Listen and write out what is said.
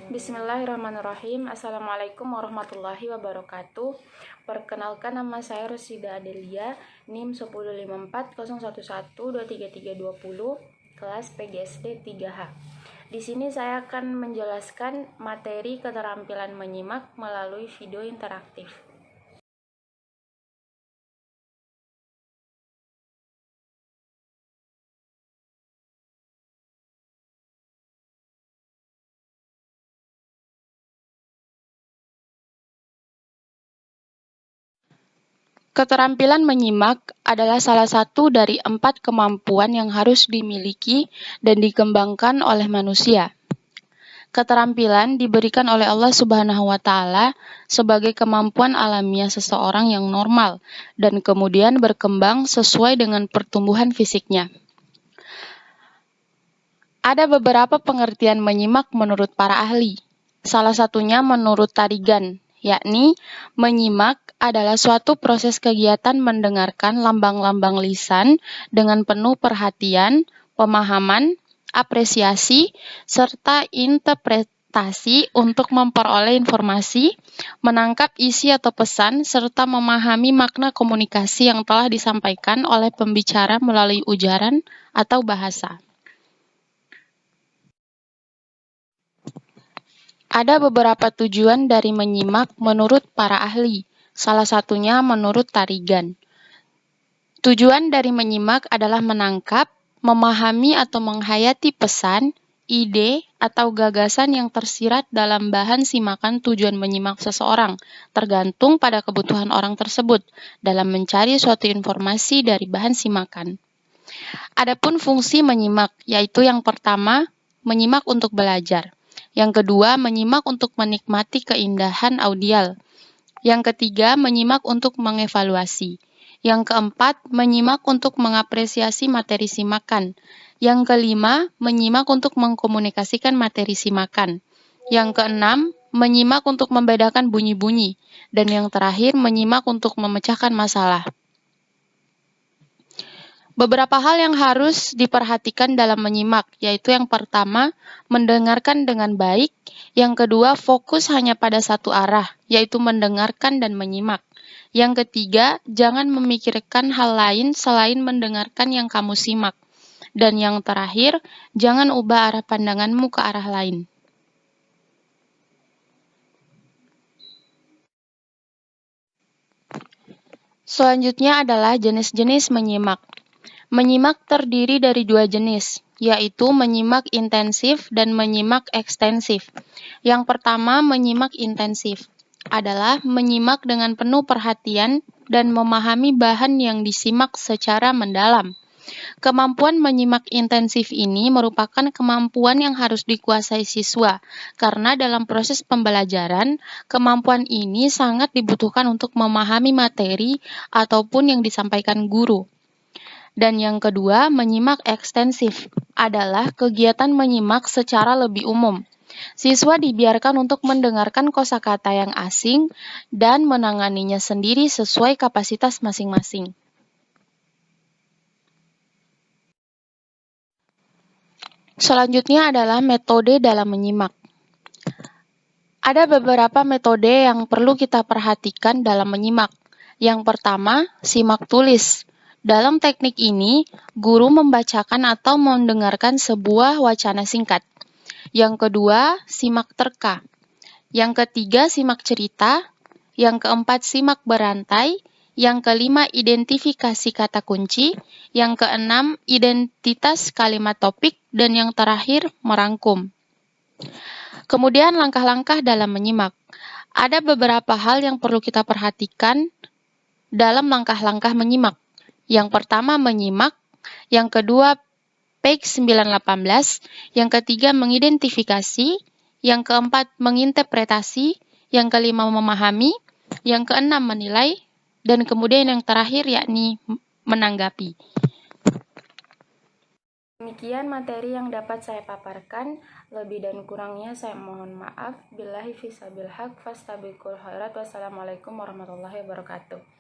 Bismillahirrahmanirrahim. Assalamualaikum warahmatullahi wabarakatuh. Perkenalkan, nama saya Rosida Adelia, NIM 1054011233320, kelas PGSD 3H. Di sini saya akan menjelaskan materi keterampilan menyimak melalui video interaktif. Keterampilan menyimak adalah salah satu dari 4 kemampuan yang harus dimiliki dan dikembangkan oleh manusia. Keterampilan diberikan oleh Allah Subhanahu wa Ta'ala sebagai kemampuan alamiah seseorang yang normal dan kemudian berkembang sesuai dengan pertumbuhan fisiknya. Ada beberapa pengertian menyimak menurut para ahli. Salah satunya menurut Tarigan, yakni menyimak adalah suatu proses kegiatan mendengarkan lambang-lambang lisan dengan penuh perhatian, pemahaman, apresiasi, serta interpretasi untuk memperoleh informasi, menangkap isi atau pesan, serta memahami makna komunikasi yang telah disampaikan oleh pembicara melalui ujaran atau bahasa. Ada beberapa tujuan dari menyimak menurut para ahli, salah satunya menurut Tarigan. Tujuan dari menyimak adalah menangkap, memahami atau menghayati pesan, ide, atau gagasan yang tersirat dalam bahan simakan tujuan menyimak seseorang, tergantung pada kebutuhan orang tersebut dalam mencari suatu informasi dari bahan simakan. Adapun fungsi menyimak, yaitu yang pertama, menyimak untuk belajar. Yang kedua, menyimak untuk menikmati keindahan audial. Yang ketiga, menyimak untuk mengevaluasi. Yang keempat, menyimak untuk mengapresiasi materi simakan. Yang kelima, menyimak untuk mengkomunikasikan materi simakan. Yang keenam, menyimak untuk membedakan bunyi-bunyi. Dan yang terakhir, menyimak untuk memecahkan masalah. Beberapa hal yang harus diperhatikan dalam menyimak, yaitu yang pertama, mendengarkan dengan baik. Yang kedua, fokus hanya pada satu arah, yaitu mendengarkan dan menyimak. Yang ketiga, jangan memikirkan hal lain selain mendengarkan yang kamu simak. Dan yang terakhir, jangan ubah arah pandanganmu ke arah lain. Selanjutnya adalah jenis-jenis menyimak. Menyimak terdiri dari 2 jenis, yaitu menyimak intensif dan menyimak ekstensif. Yang pertama, menyimak intensif adalah menyimak dengan penuh perhatian dan memahami bahan yang disimak secara mendalam. Kemampuan menyimak intensif ini merupakan kemampuan yang harus dikuasai siswa, karena dalam proses pembelajaran, kemampuan ini sangat dibutuhkan untuk memahami materi ataupun yang disampaikan guru. Dan yang kedua, menyimak ekstensif adalah kegiatan menyimak secara lebih umum. Siswa dibiarkan untuk mendengarkan kosakata yang asing dan menanganinya sendiri sesuai kapasitas masing-masing. Selanjutnya adalah metode dalam menyimak. Ada beberapa metode yang perlu kita perhatikan dalam menyimak. Yang pertama, simak tulis. Dalam teknik ini, guru membacakan atau mendengarkan sebuah wacana singkat. Yang kedua, simak terka. Yang ketiga, simak cerita. Yang keempat, simak berantai. Yang kelima, identifikasi kata kunci. Yang keenam, identitas kalimat topik. Dan yang terakhir, merangkum. Kemudian langkah-langkah dalam menyimak. Ada beberapa hal yang perlu kita perhatikan dalam langkah-langkah menyimak. Yang pertama, menyimak. Yang kedua, page 918. Yang ketiga, mengidentifikasi. Yang keempat, menginterpretasi. Yang kelima, memahami. Yang keenam, menilai. Dan kemudian yang terakhir, yakni menanggapi. Demikian materi yang dapat saya paparkan. Lebih dan kurangnya saya mohon maaf. Billahi fisabil haq fastabiqul khairat. Wassalamualaikum warahmatullahi wabarakatuh.